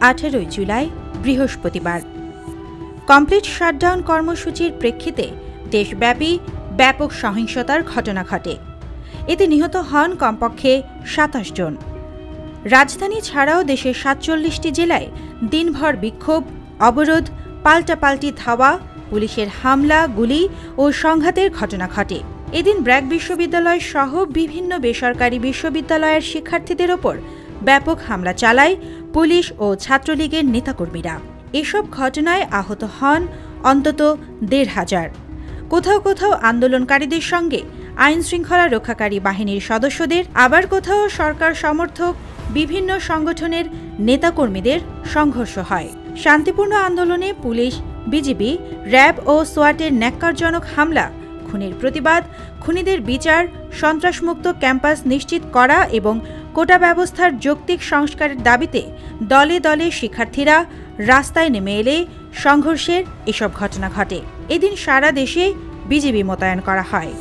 18 জুলাই বৃহস্পতিবার। Complete shutdown কর্মসূচির প্রেক্ষিতে দেশব্যাপী ব্যাপক সহিংসতার ঘটনা ঘটে। এতে নিহত হন কমপক্ষে 27 জন। রাজধানী ছাড়াও দেশের 47টি জেলায় দিনভর বিক্ষোভ, অবরোধ, পাল্টাপাল্টি ধাওয়া, পুলিশের হামলা, গুলি ও সংঘাতের ঘটনা ঘটে। এদিন ব্র্যাক বিশ্ববিদ্যালয় সহ বিভিন্ন বেসরকারি বিশ্ববিদ্যালয়ের শিক্ষার্থীদের ওপর ব্যাপক হামলা চালায় পুলিশ ও ছাত্রলীগের নেতাকর্মীরা। এসব ঘটনায় আহত হন অন্তত ১৫০০। কোথাও কোথাও আন্দোলনকারীদের সঙ্গে আইন শৃঙ্খলা রক্ষাকারী বাহিনীর সদস্যদের, আবার কোথাও সরকার সমর্থক বিভিন্ন সংগঠনের নেতাকর্মীদের সংঘর্ষ হয়। শান্তিপূর্ণ আন্দোলনে পুলিশ, বিজিবি, র্যাব ও সোয়াটের ন্যাক্কারজনক হামলা, খুনের প্রতিবাদ, খুনিদের বিচার, সন্ত্রাসমুক্ত ক্যাম্পাস নিশ্চিত করা এবং কোটা ব্যবস্থার যৌক্তিক সংস্কারের দাবিতে দলে দলে শিক্ষার্থীরা রাস্তায় নেমে এলে সংঘর্ষের এসব ঘটনা ঘটে। এদিন সারা দেশে বিজিবি মোতায়েন করা হয়।